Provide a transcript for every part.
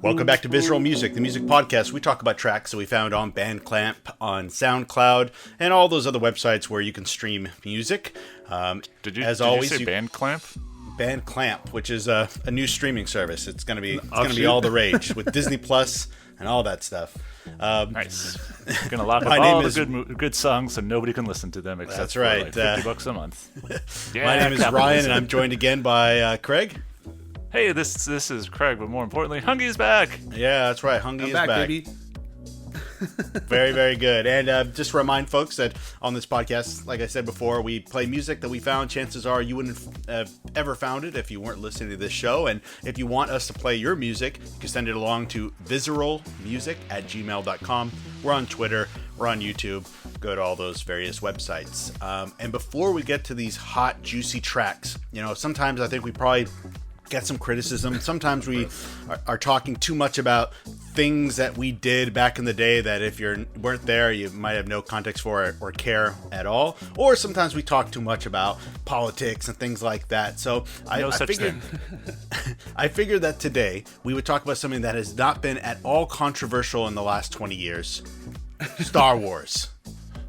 Welcome back to Vizaural Music, the music podcast. We talk about tracks that we found on Bandcamp, on SoundCloud, and all those other websites where you can stream music. Did you say Bandcamp? Bandcamp, which is a new streaming service. It's going to be all the rage with Disney Plus and all that stuff. Nice. Going to lock up all the good songs so nobody can listen to them except for like $50 a month. Yeah, my name is Ryan, and I'm joined again by Craig. Hey, this is Craig, but more importantly, Hungy's back. Yeah, that's right. Hungy is back. Baby. Very, very good. And just to remind folks that on this podcast, like I said before, we play music that we found. Chances are you wouldn't have ever found it if you weren't listening to this show. And if you want us to play your music, you can send it along to vizaralmusic@gmail.com. We're on Twitter. We're on YouTube. Go to all those various websites. And before we get to these hot, juicy tracks, sometimes I think we probably get some criticism. Sometimes we are talking too much about things that we did back in the day that if you weren't there, you might have no context for it or care at all. Or sometimes we talk too much about politics and things like that. So I figured that today we would talk about something that has not been at all controversial in the last 20 years. Star Wars.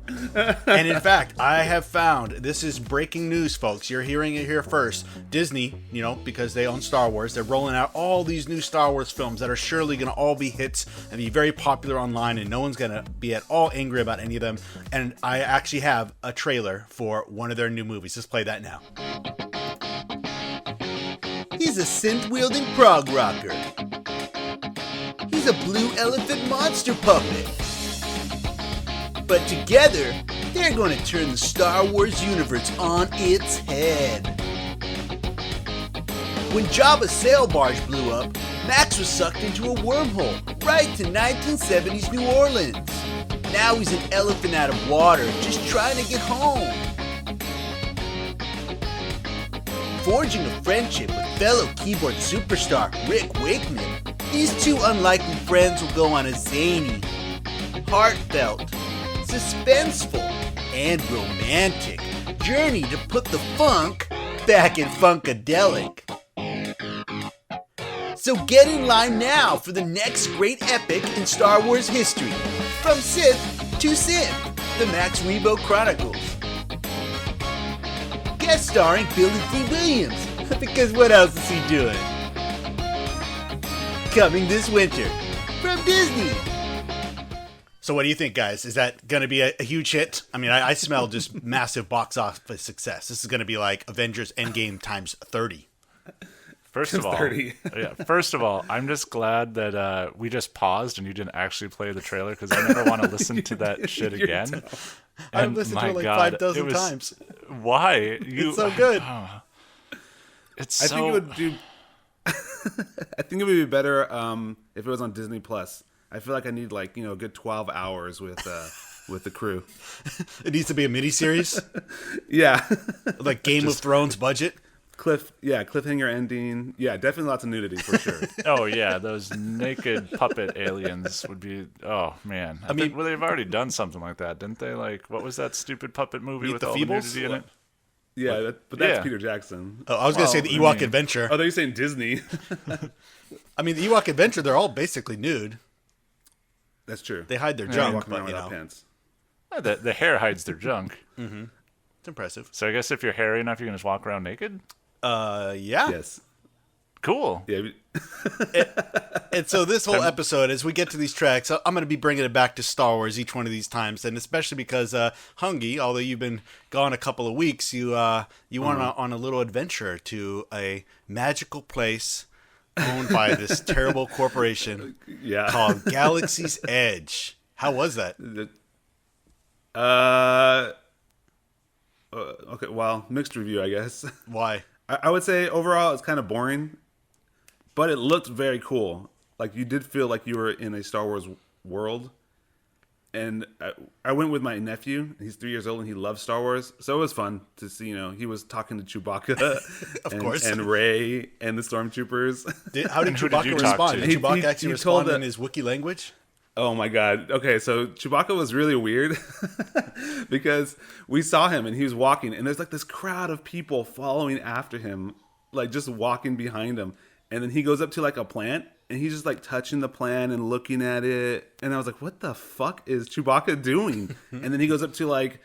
And in fact, I have found, this is breaking news, folks. You're hearing it here first. Disney, because they own Star Wars, they're rolling out all these new Star Wars films that are surely going to all be hits and be very popular online, and no one's going to be at all angry about any of them. And I actually have a trailer for one of their new movies. Let's play that now. He's a synth-wielding prog rocker. He's a blue elephant monster puppet. But together, they're going to turn the Star Wars universe on its head. When Jabba's sail barge blew up, Max was sucked into a wormhole right to 1970s New Orleans. Now he's an elephant out of water, just trying to get home. Forging a friendship with fellow keyboard superstar Rick Wakeman, these two unlikely friends will go on a zany, heartfelt, suspenseful, and romantic journey to put the funk back in Funkadelic. So get in line now for the next great epic in Star Wars history. From Sith to Synth, the Max Rebo Chronicles. Guest starring Billy D. Williams, because what else is he doing? Coming this winter from Disney. So what do you think, guys? Is that going to be a huge hit? I mean, I smell just massive box office success. This is going to be like Avengers Endgame times 30. First of all, I'm just glad that we just paused and you didn't actually play the trailer, because I never want to listen to that shit again. I've listened to it like 5 dozen times. Why? It's so good. I think it would be better if it was on Disney Plus. I feel like I need a good 12 hours with the crew. It needs to be a miniseries. Yeah, like Game of Thrones budget. Cliffhanger ending. Yeah, definitely lots of nudity for sure. Oh yeah, those naked puppet aliens would be. Oh man, I mean, they've already done something like that, didn't they? Like, what was that stupid puppet movie with all the nudity in it? Yeah, but that's Peter Jackson. Oh, I was going to say the Ewok Adventure. Oh, they're saying Disney. I mean, the Ewok Adventure, they're all basically nude. That's true. They hide their junk, but without pants. The hair hides their junk. Mm-hmm. It's impressive. So I guess if you're hairy enough, you can just walk around naked? Yeah. Yes. Cool. Yeah. And so this whole episode, as we get to these tracks, I'm going to be bringing it back to Star Wars each one of these times, and especially because Hungy, although you've been gone a couple of weeks, you went on a little adventure to a magical place owned by this terrible corporation called Galaxy's Edge. How was that? Okay, well, mixed review, I guess. Why? I would say overall it's kind of boring, but it looked very cool. Like, you did feel like you were in a Star Wars world. And I went with my nephew. He's 3 years old and he loves Star Wars. So it was fun to see, he was talking to Chewbacca and Rey and the Stormtroopers. How did Chewbacca respond? Did Chewbacca actually respond in his Wookiee language? Oh my God. Okay, so Chewbacca was really weird because we saw him and he was walking and there's like this crowd of people following after him, like just walking behind him. And then he goes up to like a plant and he's just like touching the plant and looking at it, and I was like, what the fuck is Chewbacca doing? And then he goes up to like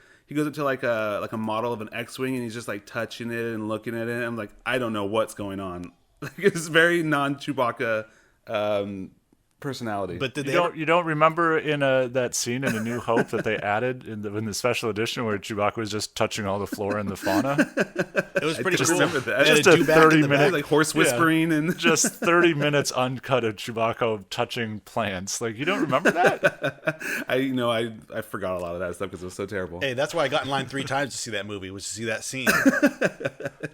a model of an X-wing, and he's just like touching it and looking at it. I'm like, I don't know what's going on. Like, it's very non-Chewbacca personality. But you don't remember in that scene in A New Hope that they added in the special edition where Chewbacca was just touching all the flora and the fauna? It was pretty cool. Remember that. Just a 30-minute like horse whispering and just 30 minutes uncut of Chewbacca touching plants. Like, you don't remember that? I forgot a lot of that stuff because it was so terrible. Hey, that's why I got in line 3 times to see that movie, was to see that scene.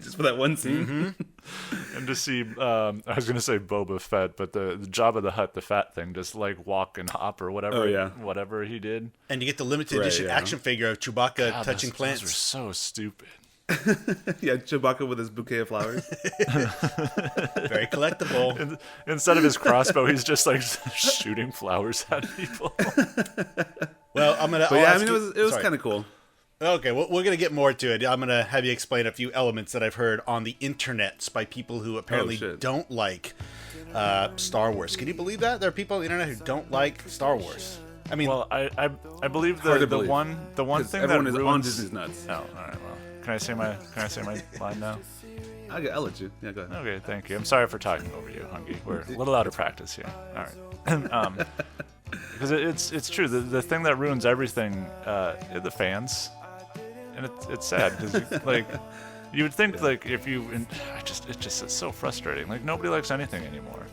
Just for that one scene. Mm-hmm. And to see, I was going to say Boba Fett, but the Jabba the Hutt, the fat thing, just like walk and hop or whatever, whatever he did. And you get the limited edition action figure of Chewbacca touching plants. Those are so stupid. Yeah, Chewbacca with his bouquet of flowers. Very collectible. Instead of his crossbow, he's just like shooting flowers at people. Well, I'm gonna. It was kind of cool. Okay, well, we're gonna get more to it. I'm gonna have you explain a few elements that I've heard on the internets by people who apparently don't like Star Wars. Can you believe that there are people on the internet who don't like Star Wars? I mean, well, I believe the one thing everyone that is ruins... on Disney's nuts. Oh, all right. Well, can I say my line now? I'll let you. Yeah, go ahead. Okay, thank you. I'm sorry for talking over you, Hungy. We're a little out of practice here. All right. Because it's true. The thing that ruins everything, the fans, and it's sad because like you would think like if you, it's so frustrating. Like nobody likes anything anymore.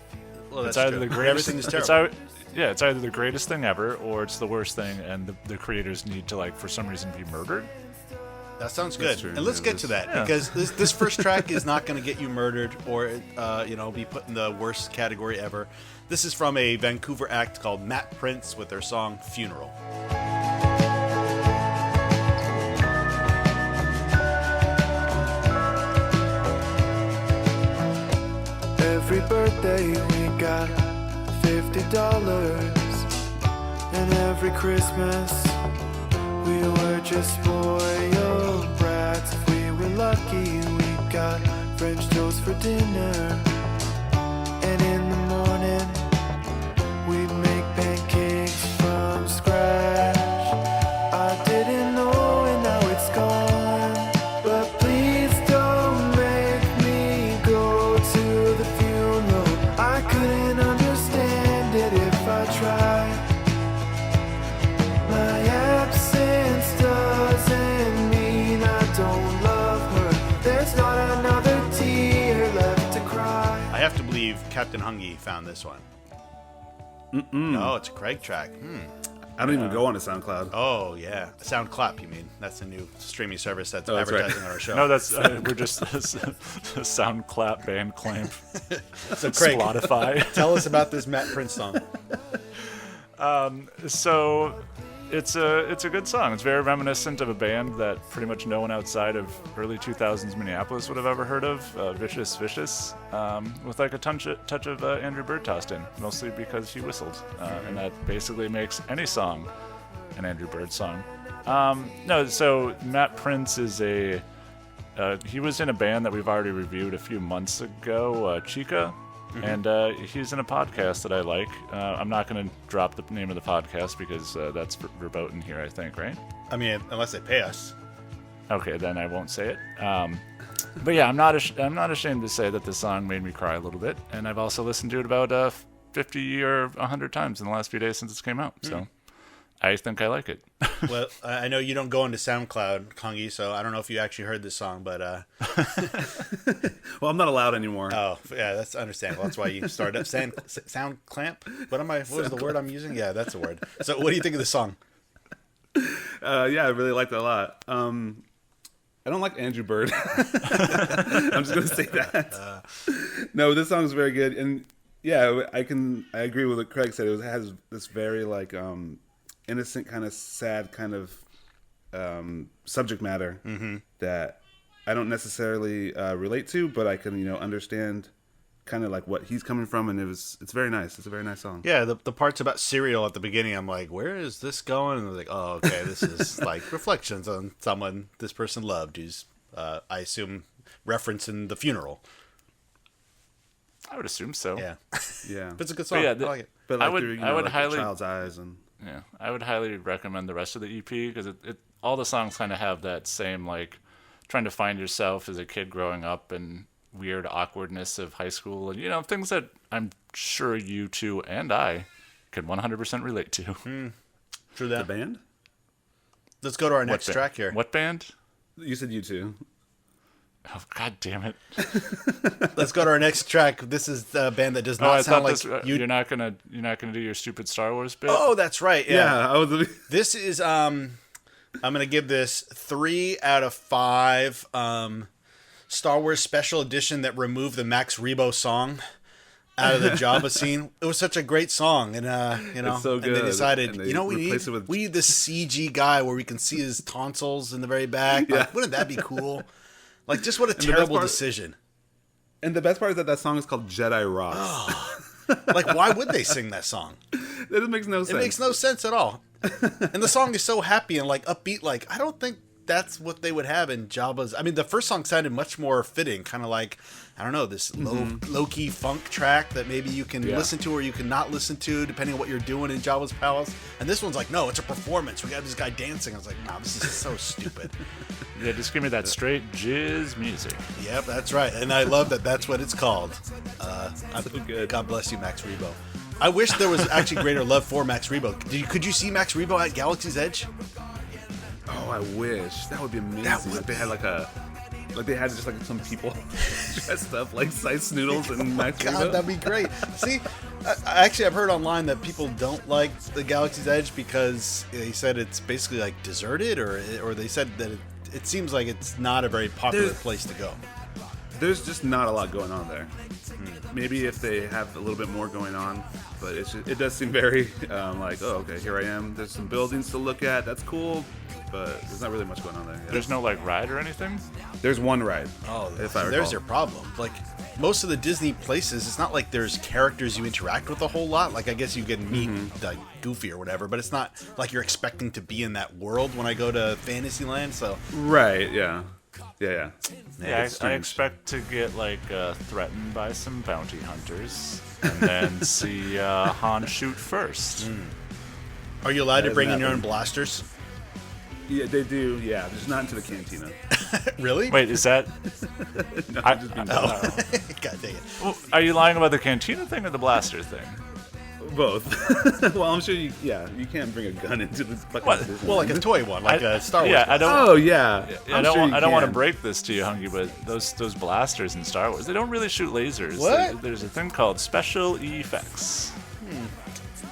Well, that's it's either true. the greatest. Everything is terrible. It's either the greatest thing ever or it's the worst thing, and the creators need to like for some reason be murdered. That sounds good. And let's get to that because this first track is not going to get you murdered or be put in the worst category ever. This is from a Vancouver act called Matt Prince with their song Funeral. Every birthday we got $50, and every Christmas we were just spoiled brats. If we were lucky, we got French toast for dinner, and in the morning we'd make pancakes from scratch. I didn't know, and now it's gone, but please don't make me go to the funeral. I couldn't understand it if I tried. My absence doesn't mean I don't love her. There's not another tear left to cry. I have to believe Captain Hungy found this one. No, it's a Craig track. I don't even go on to SoundCloud. Oh, yeah. SoundClap, you mean. That's a new streaming service that's advertising on our show. No, that's we're just a SoundClap band clamp. So, Craig, Spotify. Tell us about this Matt Prince song. So it's a good song. It's very reminiscent of a band that pretty much no one outside of early 2000s Minneapolis would have ever heard of, Vicious Vicious, with like a touch of Andrew Bird tossed in, mostly because he whistled, and that basically makes any song an Andrew Bird song. No, so Matt Prince is he was in a band that we've already reviewed a few months ago, Chica. And he's in a podcast that I like. I'm not going to drop the name of the podcast because that's verboten here, I think, right? I mean, unless they pay us. Okay, then I won't say it. But yeah, I'm not ashamed to say that this song made me cry a little bit, and I've also listened to it about 50 or 100 times in the last few days since it came out. So I think I like it. Well, I know you don't go into SoundCloud, Kongi, so I don't know if you actually heard this song, but... Well, I'm not allowed anymore. Oh, yeah, that's understandable. That's why you started up Sound Clamp? What was the word I'm using? Yeah, that's a word. So what do you think of the song? Yeah, I really liked it a lot. I don't like Andrew Bird. I'm just going to say that. No, this song is very good. And yeah, I agree with what Craig said. It has this very like innocent, kind of sad kind of subject matter that I don't necessarily relate to, but I can understand kind of like what he's coming from, and it's very nice. It's a very nice song. Yeah, the parts about cereal at the beginning, I'm like, where is this going? And I'm like, oh, okay, this is like reflections on someone this person loved, who's I assume referencing the funeral. I would assume so. Yeah. Yeah. But it's a good song. Yeah, I like it. But I like would- through, I would like highly- the Child's Eyes and Yeah, I would highly recommend the rest of the EP because all the songs kind of have that same like trying to find yourself as a kid growing up and weird awkwardness of high school and things that I'm sure you two and I can 100% relate to. True the that. band. Let's go to our What next ba- track here. What band? You said U2. Oh, God damn it! Let's go to our next track. This is the band that does Oh, I not thought sound like this, you're not gonna do your stupid Star Wars bit. Oh, that's right. Yeah, I was. This is I'm gonna give this 3 out of 5. Star Wars Special Edition that removed the Max Rebo song out of the Jabba scene. It was such a great song, and It's so and they good. decided, And they we replaced it with- need this CG guy where we can see his tonsils in the very back. Yeah. Like, wouldn't that be cool? Like, just what a best terrible part- decision. And the best part is that song is called Jedi Rock. Like, why would they sing that song? That makes no sense. It makes no sense at all. And the song is so happy and like upbeat. Like, I don't think that's what they would have in Jabba's. I mean, the first song sounded much more fitting, kind of like, I don't know, this low key funk track that maybe you can listen to or you can not listen to depending on what you're doing in Jabba's palace. And this one's like, no, it's a performance. We got this guy dancing. I was like, nah, this is so stupid. Yeah, just give me that straight jizz music. Yep, that's right. And I love that that's what it's called. good. God bless you, Max Rebo. I wish there was actually greater love for Max Rebo. Could you see Max Rebo at Galaxy's Edge? Oh, I wish that would be amazing. That would like they had they had just like some people dressed up like Sice Noodles and Max God, Rebo. that'd be great. See, actually, I've heard online that people don't like the Galaxy's Edge because they said it's basically like deserted, or they said that it seems like it's not a very popular place to go. There's just not a lot going on there. Maybe if they have a little bit more going on, but it does seem very like, oh, okay, here I am. There's some buildings to look at. That's cool, but there's not really much going on there. Yeah. There's no like ride or anything. There's one ride. Oh, if I there's recall. your problem. Like most of the Disney places, it's not like there's characters you interact with a whole lot. Like I guess you can meet like Goofy or whatever, but it's not like you're expecting to be in that world when I go to Fantasyland. So Right? Yeah. Yeah. Yeah, it's I strange. expect to get like threatened by some bounty hunters, and then see Han shoot first. are you allowed to That bring in doesn't your own happen. blasters? Yeah, they do. Yeah, just not into the cantina. Really? Wait, is that? No, I- I'm just being Oh. God dang it. Well, are you lying about the cantina thing or the blaster thing? both. Well, I'm sure you can't bring a gun into the fucking What? Disneyland. Well, like a toy one, like a Star Wars. Yeah, I one. don't. Oh yeah. I I'm don't. sure you I don't want to can. break this to you, Hungy, but those blasters in Star Wars, they don't really shoot lasers. What? There's a thing called special effects.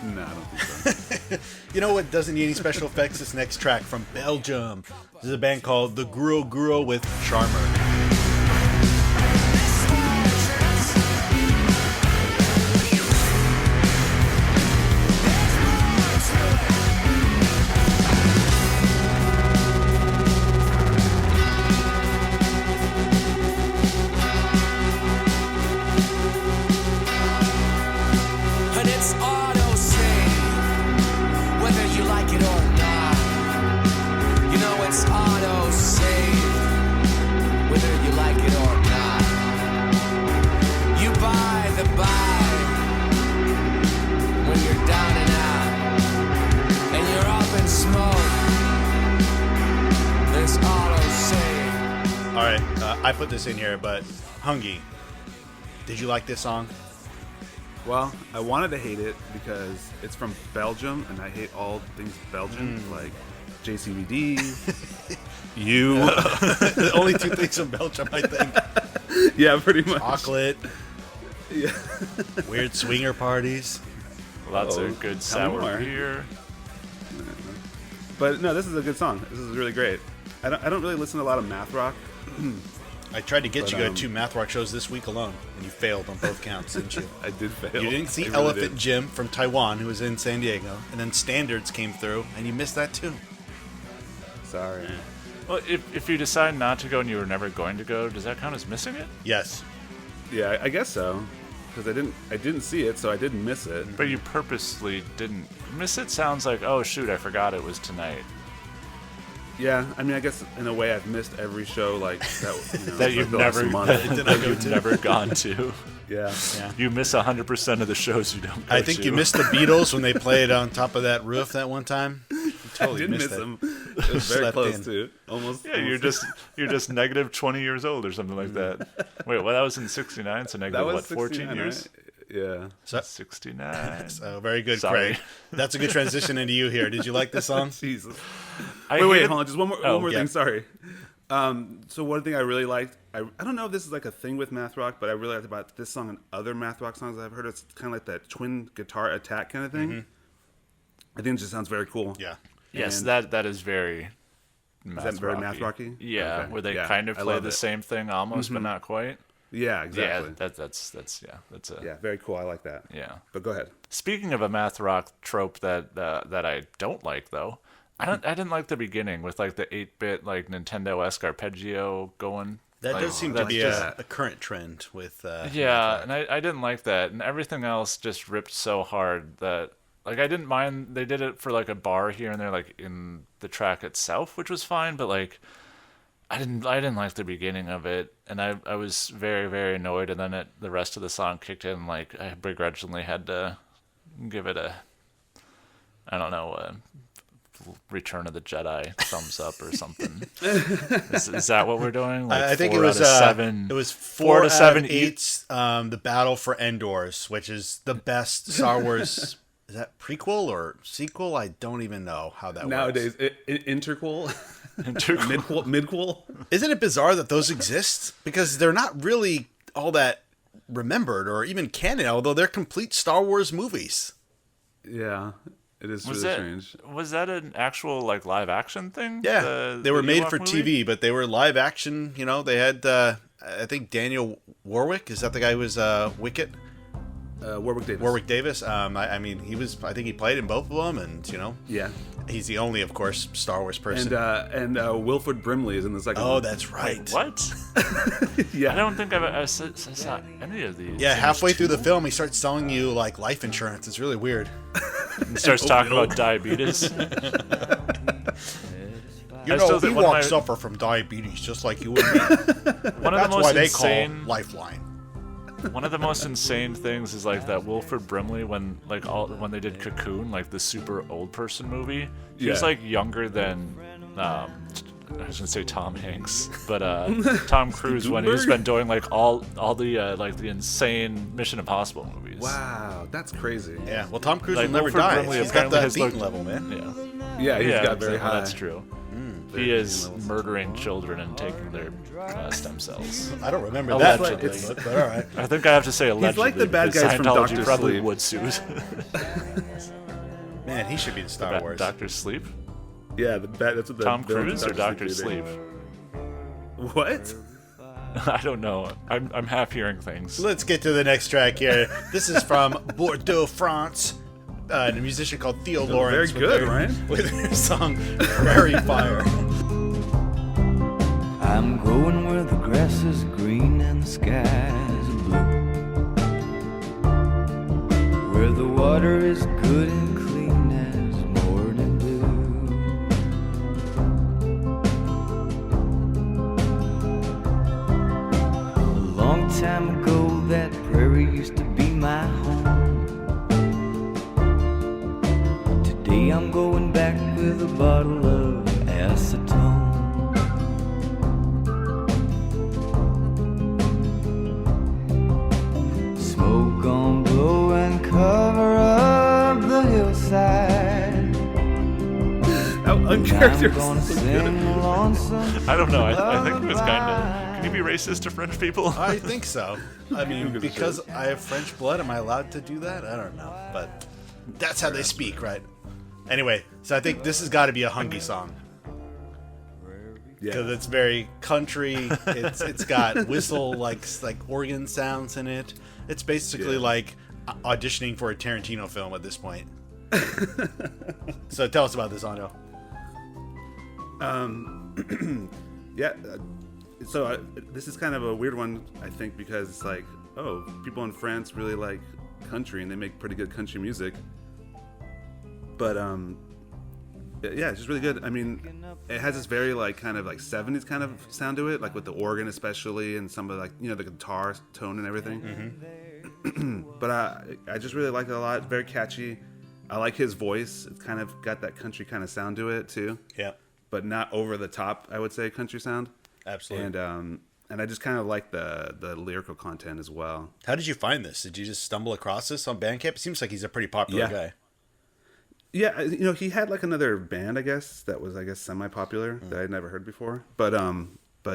No, I don't think so. You know what doesn't need any special effects? This next track from Belgium. This is a band called The Guro Guro with Chramer. And it's auto save, whether you like it or not. You know it's auto save, whether you like it or not. You buy the buy when you're down and out, and you're up in smoke. There's auto save. All right, I put this in here, but Hungy, did you like this song? Well, I wanted to hate it because it's from Belgium, and I hate all things Belgian, like JCVD. You. The only two things from Belgium, I think. Yeah, pretty much. Chocolate, Yeah. weird swinger parties. Lots Oh, of good tell me sour more. beer. But no, this is a good song. This is really great. I don't really listen to a lot of math rock. I tried to get But, you to go to 2 math rock shows this week alone, and you failed on both counts, didn't you? I did fail. You didn't see I really Elephant did. Jim from Taiwan, who was in San Diego, and then Standards came through, and you missed that too. Sorry. Well, if you decide not to go and you were never going to go, does that count as missing it? Yes. Yeah, I guess so. Because I didn't see it, so I didn't miss it. But you purposely didn't miss it. Sounds like, oh shoot, I forgot it was tonight. Yeah, I mean, I guess in a way I've missed every show like that. You know, That you've the last never month. that you've never gone to. Yeah. You miss 100% of the shows you don't go I think to. you missed the Beatles when they played on top of that roof that one time. You I totally did missed miss it. them. It was very Slept close in. to almost. Yeah, you're just negative 20 years old or something like that. Wait, well, that was in 69, so That negative, was what, 14 69, years? right? Yeah. 69. So very good, Sorry. Craig. That's a good transition into you here. Did you like this song? Jesus. I Wait, hated- hold on. Just one more yeah. thing. Sorry. So one thing I really liked, I don't know if this is like a thing with math rock, but I really liked about this song and other math rock songs I've heard. It's kind of like that twin guitar attack kind of thing. I think it just sounds very cool. Yeah. Yes, And- that is very Is that very math rocky? Yeah, Okay. where they Yeah, kind of I play love the it. same thing almost, but not quite. Yeah, exactly. Yeah, that's a Yeah, very cool. I like that. yeah. But go ahead. Speaking of a math rock trope that I don't like though, I didn't like the beginning with like the 8-bit like Nintendo-esque arpeggio going. That like, does seem to that's be just- a current trend with. Yeah, and I didn't like that, and everything else just ripped so hard that like I didn't mind they did it for like a bar here and there like in the track itself, which was fine, but like I didn't like the beginning of it, and I was very, very annoyed, and then the rest of the song kicked in, like I begrudgingly had to give it a I don't know, a Return of the Jedi thumbs up or something. Is that what we're doing? Like I think it 4 was out of 7. It was 4 4 to 7 8. The Battle for Endors, which is the best Star Wars. Is that prequel or sequel? I don't even know how that Nowadays, works. interquel, midquel. Isn't it bizarre that those exist? Because they're not really all that remembered or even canon, although they're complete Star Wars movies. Yeah, it is really strange. Was that an actual like live action thing? Yeah, they were made Ewok for movie? TV, but they were live action. You know, they had I think Daniel Warwick. Is that the guy who was Wicket? Warwick Davis. Warwick Davis. I mean, he was. I think he played in both of them, and you know, Yeah. he's the only, of course, Star Wars person. And Wilford Brimley is in the second Oh, one. that's right. What? Yeah. I don't think I saw any of these. Yeah, There's halfway through the two. film, he starts selling you like life insurance. It's really weird. He starts talking about diabetes. You I know, still think one of my- Ewoks suffer from diabetes just like you and me. One of That's the most why they insane. call Lifeline. One of the most insane things is like that Wilford Brimley when they did Cocoon, like the super old person movie. He was Yeah. like younger than I was gonna say Tom Hanks, but Tom Cruise when he's been doing like all the like the insane Mission Impossible movies. Wow, that's crazy. Yeah, well, Tom Cruise Like, will never Wilford die. Brimley He's got apparently that has beaten looked- level, man. Yeah, Yeah, he's got very exactly, high. that's true. very He is levels. murdering children and taking their stem cells. I don't remember that, Allegedly. but all right. I think I have to say allegedly. like the bad because guys from Scientology Dr. probably Sleep. would sue. Man, he should be in Star Wars. Dr. Sleep? Yeah, that's what the Tom villain Cruise or Dr. did. Sleep? What? I don't know. I'm half hearing things. Let's get to the next track here. This is from Bordeaux, France. A musician called Theo Lawrence. very good, right? With their song Prairie Fire. I'm going where the grass is green and the skies are blue, where the water is good and clean as morning dew. A long time ago that prairie used to be my home. Today I'm going back with a bottle of acetone. Smoke gon' blow and cover up the hillside. How I'm uncharacteristic. gonna sing lonesome. I don't know. I think it was kind of. Can you be racist to French people? I think so. I mean, because I have French blood, am I allowed to do that? I don't know. But that's how they speak, right? Anyway, so I think this has got to be a Hungy song. Because Yeah. it's very country. It's got whistle like organ sounds in it. It's basically like auditioning for a Tarantino film at this point. So tell us about this, Ando. Yeah. So this is kind of a weird one, I think, because it's like, oh, people in France really like country and they make pretty good country music. But Yeah, it's just really good. I mean, it has this very like kind of like 70s kind of sound to it, like with the organ especially, and some of like the guitar tone and everything. But I just really like it a lot. Very catchy. I like his voice. It's kind of got that country kind of sound to it too. Yeah. But not over the top, I would say, country sound. Absolutely. And I just kind of like the lyrical content as well. How did you find this? Did you just stumble across this on Bandcamp? It seems like he's a pretty popular guy. Yeah, he had like another band, I guess, that was semi-popular that I'd never heard before. But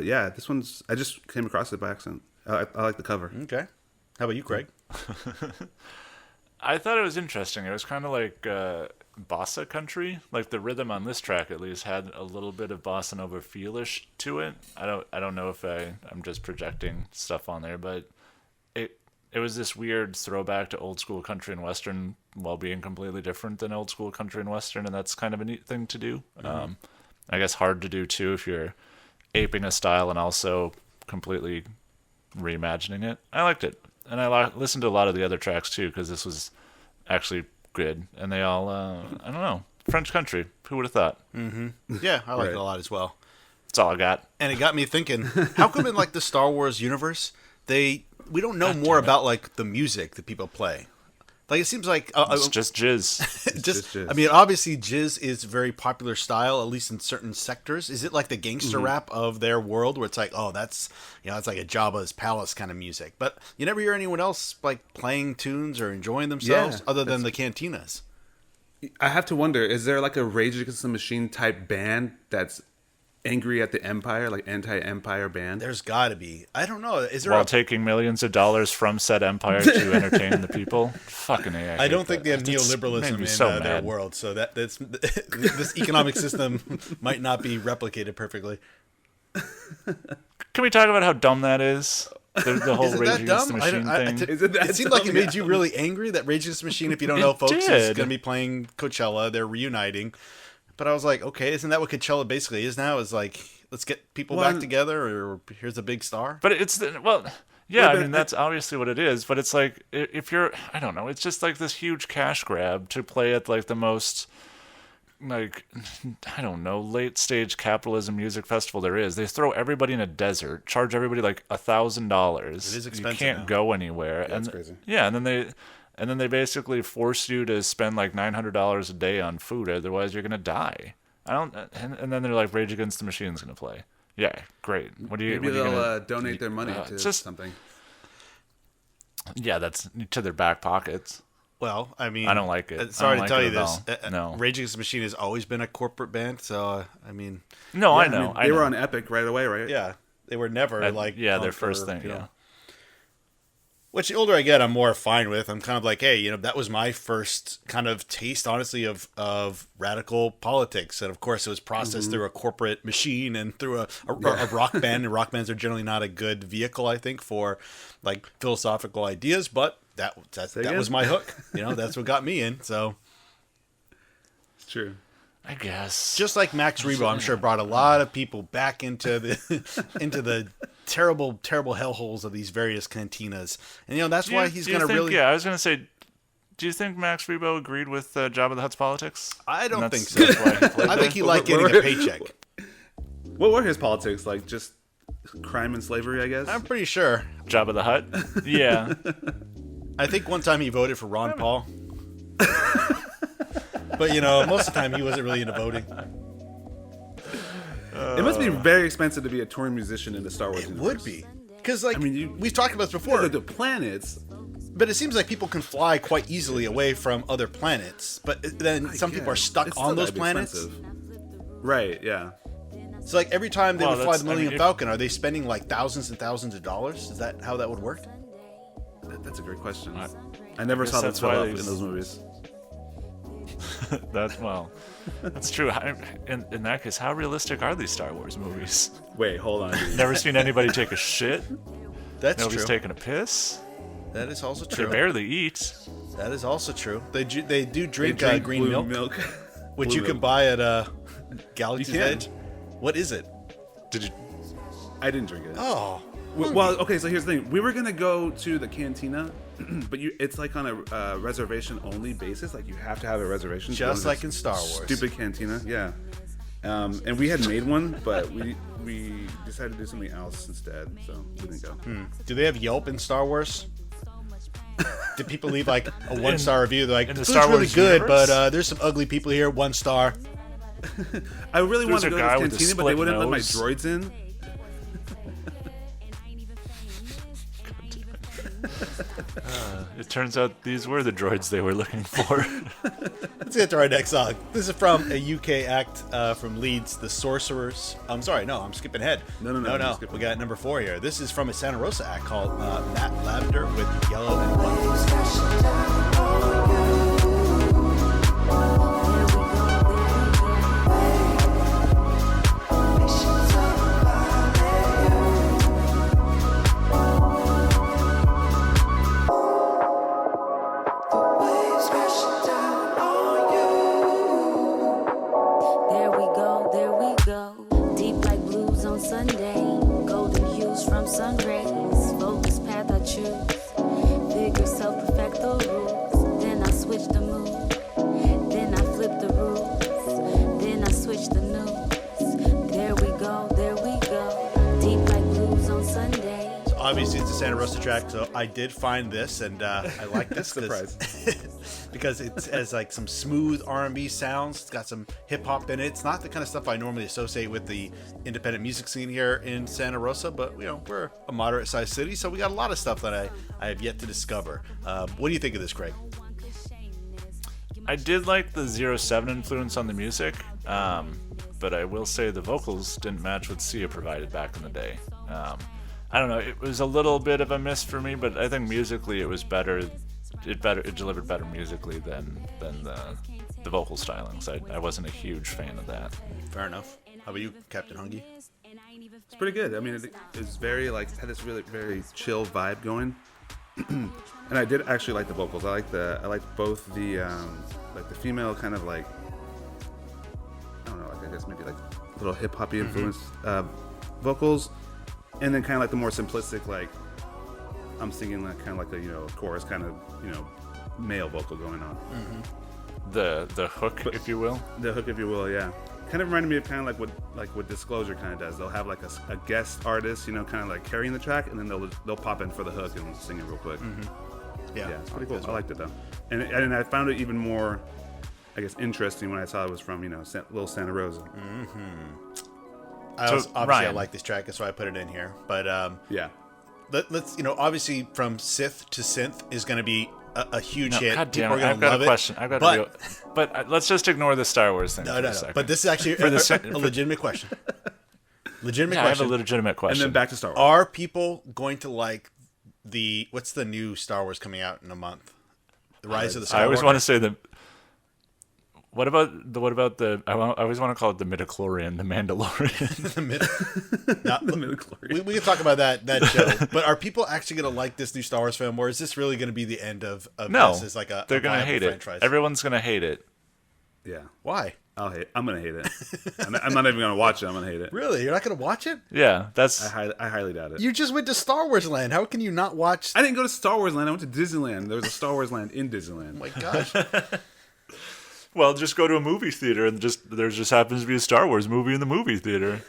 yeah, this one's I just came across it by accident. I like the cover. Okay. How about you, Craig? I thought it was interesting. It was kind of like bossa country. Like the rhythm on this track, at least, had a little bit of bossa nova feelish to it. I don't know if I'm just projecting stuff on there, but it was this weird throwback to old school country and western while being completely different than old school country and western, and that's kind of a neat thing to do. I guess hard to do too if you're aping a style and also completely reimagining it. I liked it, and I listened to a lot of the other tracks too because this was actually good, and they all I don't know, French country. Who would have thought? Yeah, I like it a lot as well. That's all I got. And it got me thinking, how come in like the Star Wars universe, we don't know more about like the music that people play? Like it seems like It's just jizz. just jizz. I mean, obviously jizz is a very popular style, at least in certain sectors. Is it like the gangster rap of their world where it's like, oh, that's it's like a Jabba's palace kind of music, but you never hear anyone else like playing tunes or enjoying themselves other than the cantinas? I have to wonder, is there like a Rage Against the Machine type band that's angry at the Empire, like anti-Empire band? There's got to be. I don't know. Is there While taking millions of dollars from said empire to entertain the people? Fucking A. I don't think they have That just neoliberalism made in me so their mad. world, so that's this economic system might not be replicated perfectly. Can we talk about how dumb that is? The whole Isn't Rage that Against the dumb? Machine thing. Is it that It seemed like it dumb? made you really angry that Rage Against the Machine, if you don't know, folks, is did. going to be playing Coachella. They're reuniting. But I was like, okay, isn't that what Coachella basically is now? Is like, let's get people back together, or here's a big star? But it's yeah, I mean that's obviously what it is. But it's like if you're, I don't know, it's just like this huge cash grab to play at like the most, like, I don't know, late stage capitalism music festival there is. They throw everybody in a desert, charge everybody like $1,000. It is You expensive can't now. go anywhere. Yeah, that's crazy. Yeah, and then they basically force you to spend like $900 a day on food, otherwise you're gonna die. And then they're like, Rage Against the Machine's gonna play. Yeah, great. What do you? Maybe what are you they'll gonna, donate their money to just- something. Yeah, that's to their back pockets. Well, I mean, I don't like it. Sorry I don't to like tell it you at this. all. No. Rage Against the Machine has always been a corporate band, so I mean, No, Yeah, I know. mean, they were on Epic right away, right? yeah, they were never like their punk first or, thing. you know. Yeah. Which the older I get, I'm more fine with. I'm kind of like, hey, that was my first kind of taste, honestly, of radical politics. And of course, it was processed through a corporate machine and through a rock band. And rock bands are generally not a good vehicle, I think, for like philosophical ideas. But that was my hook. That's what got me in. So It's true. I guess. just like Max Rebo, I'm sure brought a lot of people back into the terrible, terrible hellholes of these various cantinas. And that's why he's going to really. Yeah, I was gonna say. Do you think Max Rebo agreed with Jabba the Hutt's politics? I don't And think that's- so. that's why he played I that? think he liked getting a paycheck. What were his politics like? Just crime and slavery, I guess. I'm pretty sure. Jabba the Hutt. Yeah. I think one time he voted for Ron Paul. But, most of the time he wasn't really into voting. It must be very expensive to be a touring musician in the Star Wars It universe. would be. Because, we've talked about this Yeah, before, the planets. but it seems like people can fly quite easily away from other planets. But then some people are stuck It's on still those gotta be planets. expensive. Right, yeah. So, like, every time they Well, would fly the that's- I mean, Millennium if- Falcon, are they spending, like, thousands and thousands of dollars? Is that how that would work? That's a great question. I never guess saw them that's fill why up they in those movies. That's true. In that case, how realistic are these Star Wars movies? Wait, hold on. dude. Never seen anybody take a shit. That's Nobody's true. taking a piss. That is also They true. barely eat. That is also true. They do drink, They drink green blue milk, which Blue you can milk. buy at Galaxy's You can. Edge. What is it? Did you? I didn't drink it. Oh. Well, okay, so here's the thing. We were going to go to the cantina, but it's like on a reservation only basis. Like you have to have a reservation. Just like in Star Wars. Stupid cantina, yeah. And we had made one, but we decided to do something else instead, so we didn't go. Do they have Yelp in Star Wars? Did people leave like a 1-star review? They're like, in the food's Star really Wars good, universe? but there's some ugly people here. 1 star. I really wanted to go a guy to with this a cantina, but they split wouldn't let my nose. droids in. It turns out these were the droids they were looking for. Let's get to our next song. This is from a UK act from Leeds, The Sorcerers. I'm sorry, no, I'm skipping ahead. No, you're skipping. We got number 4 here. This is from a Santa Rosa act called Matt Lavender with Yellow and White. There we go. Deep like blues on Sunday. Golden hues from sun rays. Focus path I choose. Figure self perfect the rules. Then I switch the mood. Then I flip the rules. Then I switch the news. There we go. Deep like blues on Sunday. So obviously it's a Santa Rosa track, so I did find this, and I like this because it has like some smooth R&B sounds. It's got some hip hop in it. It's not the kind of stuff I normally associate with the independent music scene here in Santa Rosa, but you know, we're a moderate sized city, so we got a lot of stuff that I have yet to discover. What do you think of this, Craig? I did like the 07 influence on the music, but I will say the vocals didn't match what Sia provided back in the day. I don't know, it was a little bit of a miss for me, but I think musically it was better. It delivered better musically than the vocal stylings. I wasn't a huge fan of that. Fair enough. How about you, Captain Hungy? It's pretty good. I mean, it's very like had this really very chill vibe going, and I did actually like the vocals. I liked both the like the female kind of like I don't know, like I guess maybe like little hip hoppy influenced vocals, and then kind of like the more simplistic like I'm singing like kind of like a chorus kind of male vocal going on. The hook, if you will. The hook, if you will, yeah. Kind of reminded me of kind of like what Disclosure kind of does. They'll have like a guest artist, kind of like carrying the track, and then they'll pop in for the hook and sing it real quick. Yeah, it's pretty cool. I liked it though, and I found it even more, I guess, interesting when I saw it was from Little Santa Rosa. Obviously I Ryan. like this track, that's why I put it in here. But Yeah. let's obviously from Sith to Synth is going to be a huge No, hit. God damn People it! are I've gonna got love a it. question. But let's just ignore the Star Wars thing. No. For a second. But this is actually For the se- a legitimate question. Legitimate Yeah, I have a question. legitimate question. And then back to Star Wars. Are people going to like what's the new Star Wars coming out in a month? The Rise of the Skywalker. I always want to say the. What about the? I always want to call it the midichlorian, the Mandalorian. The midichlorian. We can talk about that show. But are people actually going to like this new Star Wars film, or is this really going to be the end of No, this as like they're going to hate franchise? it. Everyone's gonna hate it. Yeah. Why? I'm gonna hate it. I'm not even gonna watch it. I'm gonna hate it. Really? You're not going to watch it? Yeah, that's. I highly doubt it. You just went to Star Wars Land. How can you not watch? I didn't go to Star Wars Land. I went to Disneyland. There was a Star Wars Land in Disneyland. Oh my gosh. Well, just go to a movie theater and there just happens to be a Star Wars movie in the movie theater.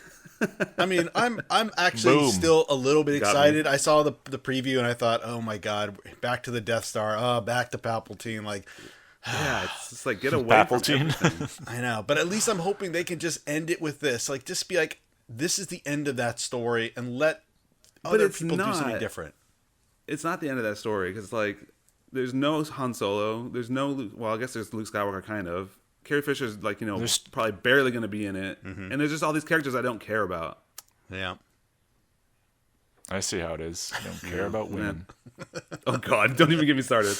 I mean, I'm actually Boom. still a little bit Got excited. I saw the preview and I thought, oh my god, back to the Death Star. Oh, back to Palpatine. Like, Yeah, it's just like get away Palpatine. from everything. I know, but at least I'm hoping they can just end it with this. Like, just be like, this is the end of that story, and let other it's people do something not. different. It's not the end of that story because like there's no Han Solo. There's no Luke, well, I guess there's Luke Skywalker kind of. Carrie Fisher's like There's- probably barely going to be in it, and there's just all these characters I don't care about. Yeah. I see how it is. I don't care about women. Oh God, don't even get me started.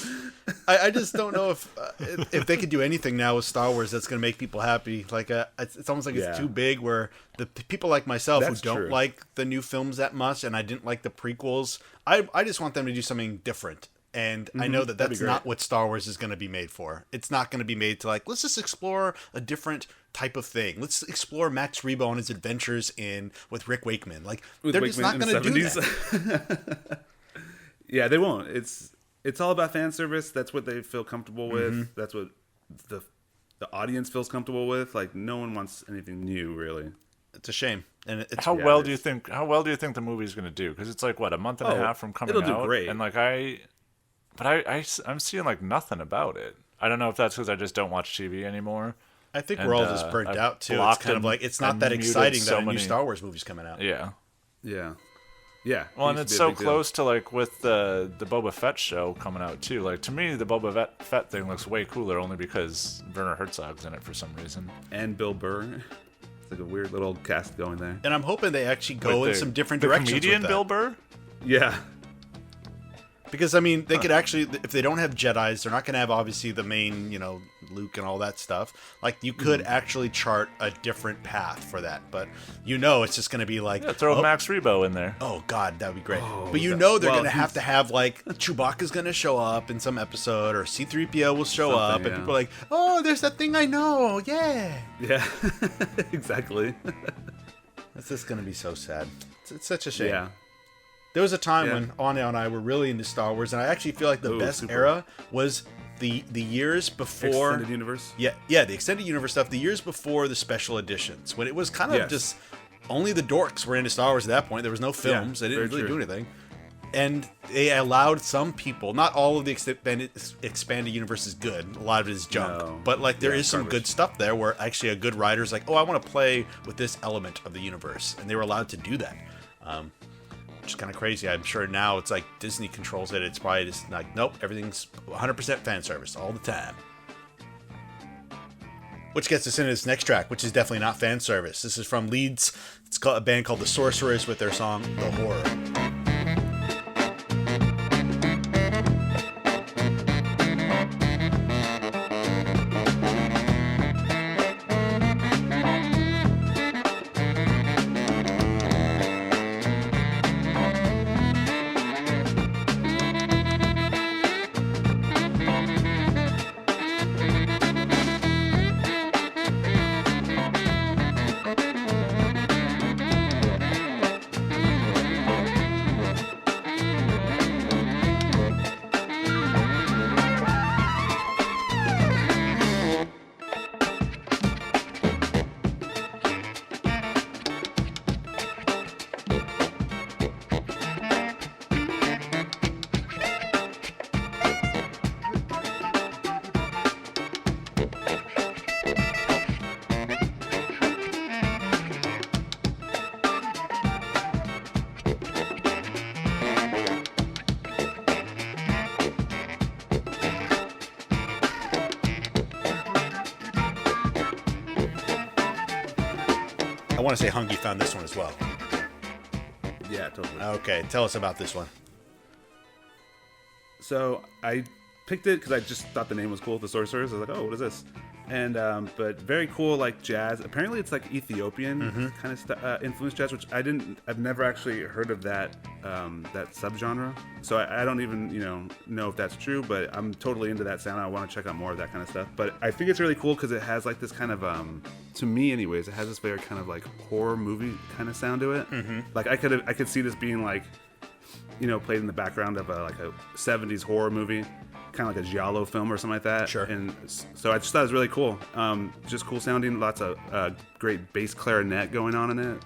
I just don't know if they could do anything now with Star Wars that's going to make people happy. Like, it's almost like it's Yeah. too big. Where the people like myself That's who don't true. like the new films that much, and I didn't like the prequels, I just want them to do something different. And I know that That'd be that's great. not what Star Wars is going to be made for. It's not going to be made to like, let's just explore a different type of thing. Let's explore Max Rebo and his adventures with Rick Wakeman. Like, With they're Wakeman just not in the going to do 70s. that. Yeah, they won't. It's all about fan service. That's what they feel comfortable with. That's what the audience feels comfortable with. Like, no one wants anything new, really. It's a shame. And it's How well do you think the movie's going to do? Because it's like what, a month and a half from coming out. it'll do great. And like I'm seeing like nothing about it. I don't know if that's because I just don't watch TV anymore. I think And, we're all just burnt I've out too. It's blocked kind of and- like it's not and that muted exciting so that a new many- Star Wars movie's coming out. Yeah. Yeah. Yeah. Well, it and used it's to be a so big deal. close to like with the Boba Fett show coming out too. Like to me, the Boba Fett thing looks way cooler only because Werner Herzog's in it for some reason. And Bill Burr. It's like a weird little cast going there. And I'm hoping they actually go With in the- some different the directions. comedian with that. Bill Burr. Yeah. Because I mean, they could actually, if they don't have Jedis, they're not going to have obviously the main, Luke and all that stuff. Like you could actually chart a different path for that, but it's just going to be like, Yeah, throw oh, Max Rebo in there. oh god, that'd be great. Oh, but they're going to have to have like Chewbacca's going to show up in some episode, or C-3PO will show up, Something, and yeah. people are like, oh, there's that thing I know, yeah. Yeah. Exactly. That's just going to be so sad. It's such a shame. Yeah. There was a time Yeah. when Anya and I were really into Star Wars, and I actually feel like the best super. era was the years before Extended universe. Yeah, the extended universe stuff. The years before the special editions, when it was kind of Yes. just only the dorks were into Star Wars at that point. There was no films; they didn't very really true. do anything, and they allowed some people. Not all of the expanded universe is good. A lot of it is junk, No. but like there Yeah, is some garbage. good stuff there. Where actually a good writer's like, oh, I want to play with this element of the universe, and they were allowed to do that. Which is kind of crazy. I'm sure now it's like Disney controls it. It's probably just like, nope, everything's 100% fan service all the time. Which gets us into this next track, which is definitely not fan service. This is from Leeds. It's called a band called The Sorcerers with their song The Horror. I want to say Hungy found this one as well. Yeah, totally. Okay, tell us about this one. So I picked it because I just thought the name was cool, The Sorcerers. I was like, oh, what is this? And but very cool, like jazz. Apparently, it's like Ethiopian kind of influenced jazz, which I've never actually heard of that that subgenre. So I don't even know if that's true, but I'm totally into that sound. I want to check out more of that kind of stuff. But I think it's really cool because it has like this kind of to me, anyways, it has this very kind of like horror movie kind of sound to it. Like I could see this being like played in the background of a 70s horror movie, kind of like a giallo film or something like that. Sure. And so I just thought it was really cool. Just cool sounding, lots of great bass clarinet going on in it.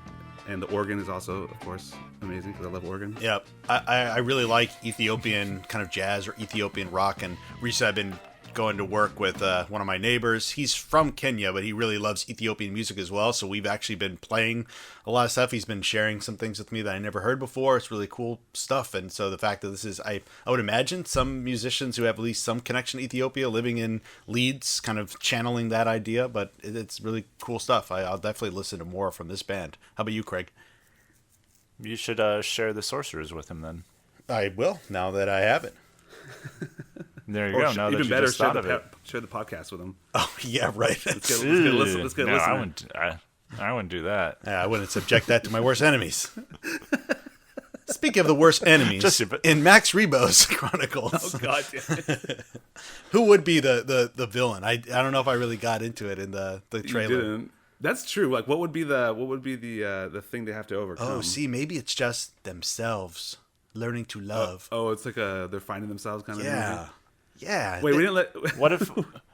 And the organ is also, of course, amazing because I love organ. Yep. I really like Ethiopian kind of jazz or Ethiopian rock, and recently I've been going to work with one of my neighbors. He's from Kenya, but he really loves Ethiopian music as well, so we've actually been playing a lot of stuff. He's been sharing some things with me that I never heard before. It's really cool stuff, and so the fact that this is, I would imagine some musicians who have at least some connection to Ethiopia living in Leeds kind of channeling that idea, but it's really cool stuff. I'll definitely listen to more from this band. How about you, Craig? You should share The Sorcerers with him then. I will, now that I have it. There you Or go. Now that even you better, just thought of it. share the podcast with them. Oh, yeah, right. Let's get a listen. No, I wouldn't do that. Yeah, I wouldn't subject that to my worst enemies. Speaking of the worst enemies, Just stupid. in Max Rebo's Chronicles, God damn it. who would be the villain? I don't know if I really got into it in the You trailer. didn't. That's true. Like, what would be the thing they have to overcome? Oh, see, maybe it's just themselves learning to love. Oh, it's like they're finding themselves kind of yeah, movie. yeah. Wait, we didn't let. What if?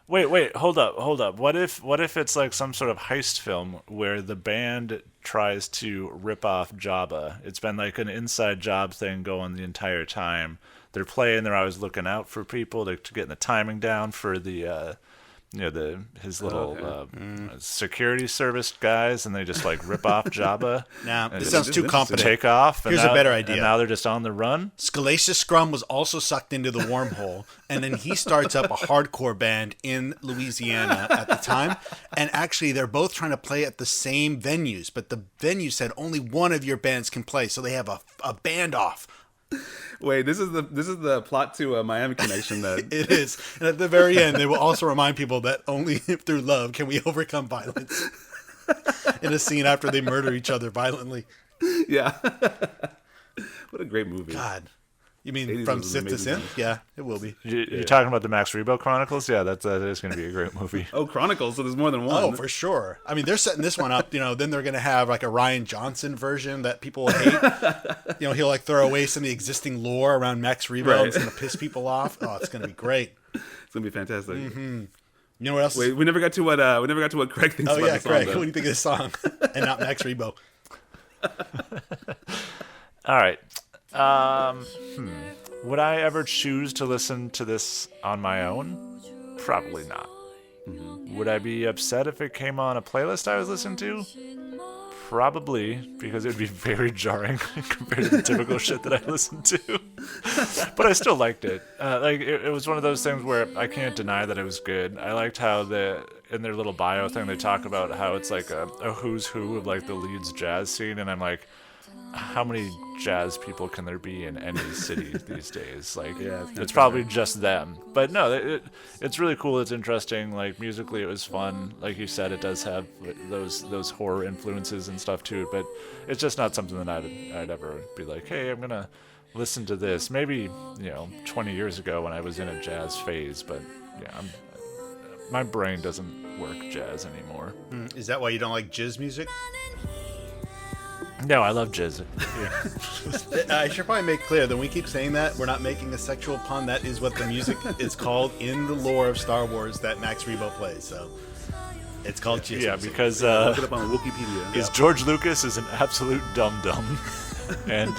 Wait, hold up. What if it's like some sort of heist film where the band tries to rip off Jabba? It's been like an inside job thing going the entire time. They're playing. They're always looking out for people. They're getting the timing down for the. His little security service guys, and they just like rip off Jabba. Nah, and this sounds too competent. Take off. And Here's a now- better idea. And now they're just on the run. Scalacious Scrum was also sucked into the wormhole, and then he starts up a hardcore band in Louisiana at the time. And actually, they're both trying to play at the same venues, but the venue said only one of your bands can play, so they have a band off. Wait, this is the plot to a Miami Connection. That It is. And at the very end, they will also remind people that only through love can we overcome violence. In a scene after they murder each other violently. yeah. What a great movie. God. You mean 80s from was Sith to amazing Synth? Yeah, it will be. You're talking about the Max Rebo Chronicles? Yeah, that is going to be a great movie. Oh, Chronicles. So there's more than one. Oh, for sure. I mean, they're setting this one up. Then they're going to have like a Ryan Johnson version that people hate. He'll like throw away some of the existing lore around Max Rebo. Right. It's going to piss people off. Oh, it's going to be great. It's gonna be fantastic. You know what else? Wait, we never got to what Craig thinks oh about yeah, the song. Craig. though. What do you think of this song? And not Max Rebo. All right. Would I ever choose to listen to this on my own? Probably not. Would I be upset if it came on a playlist I was listening to? Probably, because it would be very jarring compared to the typical shit that I listen to. But I still liked it. It was one of those things where I can't deny that it was good. I liked how in their little bio thing they talk about how it's like a who's who of like the Leeds jazz scene, and I'm like, how many jazz people can there be in any city these days? Like, Yeah, it's probably just them. But no, it's really cool. It's interesting. Like, musically, it was fun. Like you said, it does have those horror influences and stuff to it. But it's just not something that I'd ever be like, hey, I'm gonna listen to this. Maybe 20 years ago when I was in a jazz phase. But yeah, my brain doesn't work jazz anymore. Is that why you don't like jizz music? No, I love jazz. I should probably make clear that when we keep saying that, we're not making a sexual pun. That is what the music is called in the lore of Star Wars that Max Rebo plays. So it's called jizz Yeah, music. because Look it up on Wikipedia. George Lucas is an absolute dum-dum and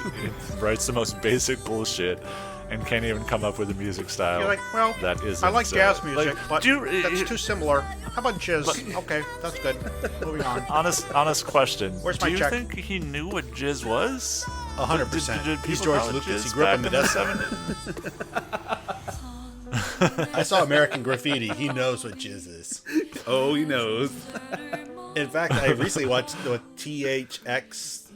writes the most basic bullshit and can't even come up with a music style. You're like, well, that isn't, I like jazz music, but do you- that's too similar. How about jizz? Okay, that's good. Moving on. honest question. Where's do my you check? think he knew what jizz was? 100%. Did He's people George call it Lucas. jizz He grew up in the back Death 7. I saw American Graffiti. He knows what jizz is. Oh, he knows. In fact, I recently watched the THX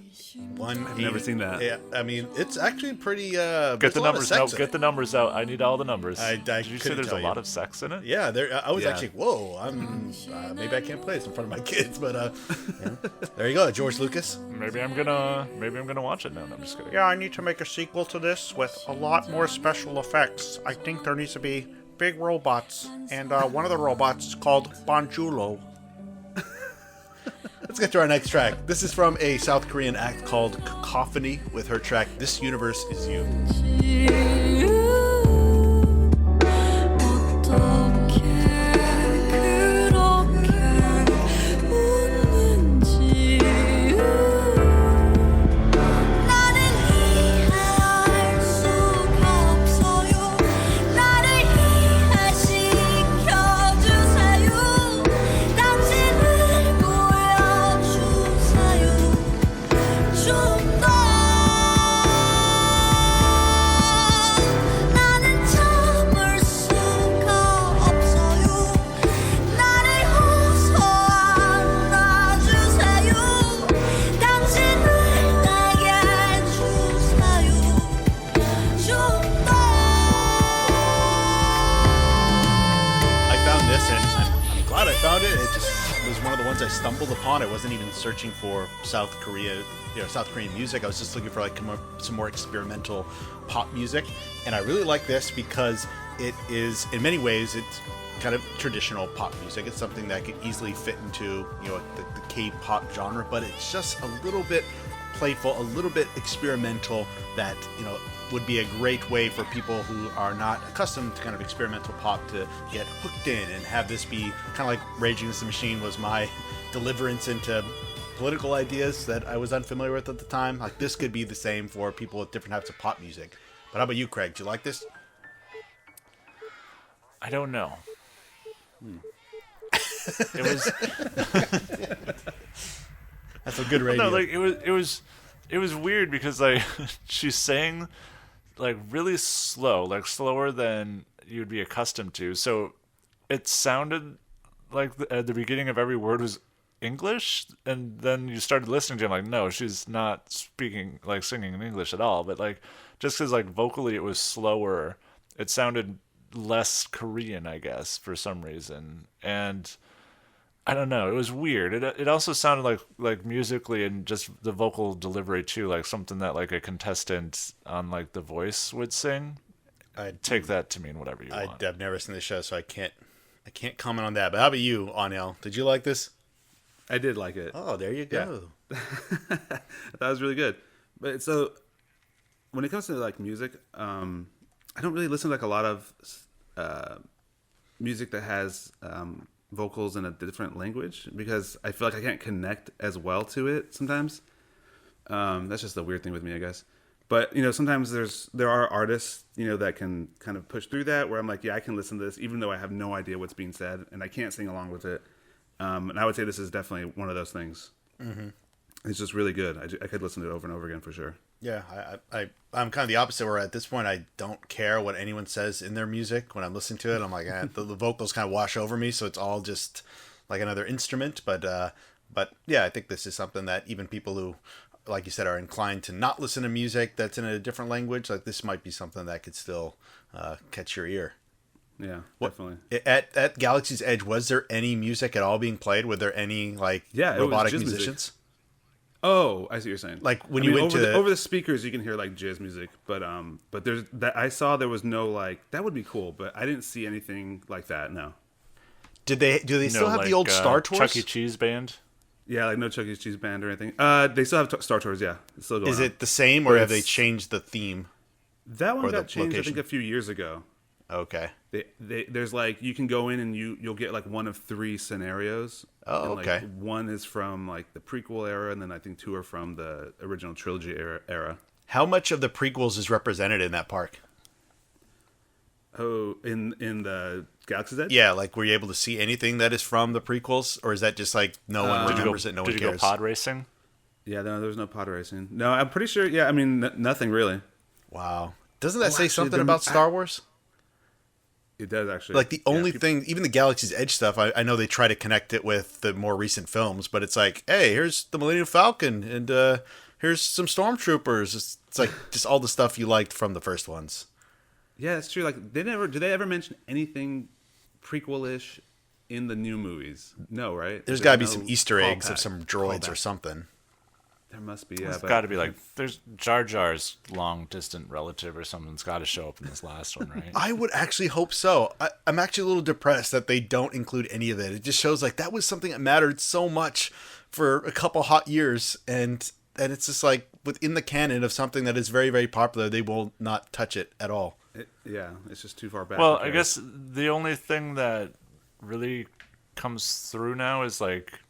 one. I've never seen that. Yeah, I mean, it's actually pretty. Get the numbers. No, get the numbers out. I need all the numbers. I Did you say couldn't there's tell a you. lot of sex in it? Yeah, there. I was Yeah. actually. Whoa, I'm. Maybe I can't play this in front of my kids, but there you go, George Lucas. Maybe I'm gonna watch it now. No, I'm just kidding. Yeah, I need to make a sequel to this with a lot more special effects. I think there needs to be big robots, and one of the robots is called Bonjulo. Let's get to our next track. This is from a South Korean act called Cacophony with her track "This Universe Is You." con, I wasn't even searching for South Korean music. I was just looking for like some more experimental pop music, and I really like this because it is, in many ways, it's kind of traditional pop music. It's something that could easily fit into, you know, the K-pop genre, but it's just a little bit playful, a little bit experimental, that, you know, would be a great way for people who are not accustomed to kind of experimental pop to get hooked in and have this be kind of like Rage Against the Machine was my deliverance into political ideas that I was unfamiliar with at the time. Like, this could be the same for people with different types of pop music. But how about you, Craig? Do you like this? I don't know. It was. That's a good radio. No, like it was weird because like she sang like really slow, like slower than you'd be accustomed to. So it sounded like at the beginning of every word was English, and then you started listening to him like, no, she's not speaking like singing in English at all. But like just because like vocally it was slower, it sounded less Korean, I guess, for some reason. And I don't know, it was weird. It also sounded like musically and just the vocal delivery too, like something that like a contestant on like The Voice would sing. I'd take that to mean whatever you want. I've never seen the show, so I can't comment on that. But how about you, Anil? Did you like this? I did like it. Oh, there you go. Yeah. That was really good. But so when it comes to like music, I don't really listen to like a lot of music that has vocals in a different language because I feel like I can't connect as well to it sometimes. That's just a weird thing with me, I guess. But, you know, sometimes there are artists, you know, that can kind of push through that where I'm like, yeah, I can listen to this even though I have no idea what's being said and I can't sing along with it. And I would say this is definitely one of those things. Mm-hmm. It's just really good. I could listen to it over and over again for sure. Yeah, I'm kind of the opposite, where at this point I don't care what anyone says in their music. When I'm listening to it, I'm like, the vocals kind of wash over me, so it's all just like another instrument. But yeah, I think this is something that even people who, like you said, are inclined to not listen to music that's in a different language, like this might be something that could still catch your ear. Yeah, definitely. At Galaxy's Edge, was there any music at all being played? Were there any like robotic musicians? Music. Oh, I see what you're saying. Like when you went over the speakers, you can hear like jazz music, but there's that I saw there was no like that would be cool, but I didn't see anything like that. No. Do they still have the old Star Tours? Chuck E. Cheese band? Yeah, like no Chuck E. Cheese band or anything. They still have Star Tours. Yeah, it's still going. Is it the same, or have they changed the theme? That one got changed, I think, a few years ago. Okay. There's like you can go in and you'll get like one of 3 scenarios. Oh, and, okay. Like, one is from like the prequel era, and then I think 2 are from the original trilogy era. How much of the prequels is represented in that park? Oh, in the Galaxy's Edge? Yeah, like were you able to see anything that is from the prequels, or is that just like no one remembers it, no one cares? Did you go pod racing? Yeah, no, there was no pod racing. No, I'm pretty sure. Yeah, I mean nothing really. Wow, doesn't that say something about Star Wars? It does actually. Like the only thing, even the Galaxy's Edge stuff, I know they try to connect it with the more recent films, but it's like, hey, here's the Millennium Falcon, and here's some stormtroopers. It's like just all the stuff you liked from the first ones. Yeah, it's true. Like did they ever mention anything prequel-ish in the new movies? No, right? There's got to be some Easter eggs of some droids or something. There must be. Yeah, it's got to be like there's Jar Jar's long distant relative or something's got to show up in this last one, right? I would actually hope so. I'm actually a little depressed that they don't include any of it. It just shows like that was something that mattered so much for a couple hot years, and it's just like within the canon of something that is very, very popular, they will not touch it at all. Yeah, it's just too far back. Well, I guess the only thing that really comes through now is like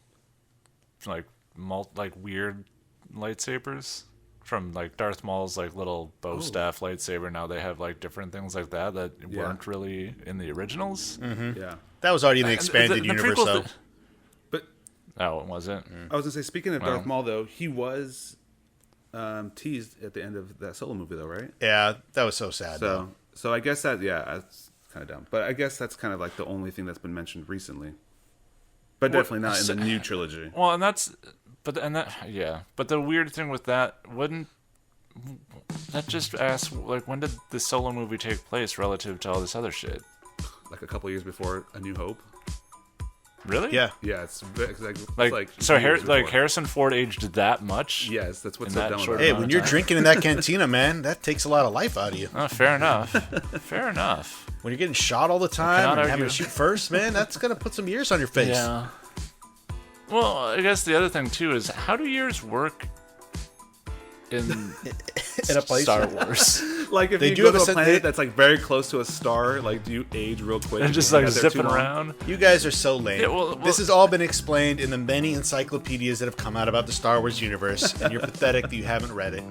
weird lightsabers from like Darth Maul's like little bow staff lightsaber. Now they have like different things like that weren't really in the originals. Mm-hmm. Yeah, that was already in the expanded universe though. But it wasn't. I was gonna say, speaking of Darth Maul though, he was teased at the end of that Solo movie though, right? Yeah, that was so sad. So I guess that's kind of dumb. But I guess that's kind of like the only thing that's been mentioned recently. But definitely not in the new trilogy. Well, but the weird thing with that, wouldn't that just ask like when did the Solo movie take place relative to all this other shit? Like a couple years before A New Hope. Really? Yeah. Yeah, it's So years before. Harrison Ford aged that much? Yes, that's what's in so that dumb short about it. Hey, amount when of you're time? drinking in that cantina, man, that takes a lot of life out of you. Oh, fair enough. Fair enough. When you're getting shot all the time cannot and having argue. to shoot first, man, that's gonna put some years on your face. Yeah. Well, I guess the other thing too is how do years work in In a place. Star Wars? Like if They you do go have to a a sen- planet they- that's like very close to a star, like do you age real quick? And just You like got there too zipping long? around. You guys are so lame. Yeah, well- This has all been explained in the many encyclopedias that have come out about the Star Wars universe, and you're pathetic that you haven't read it.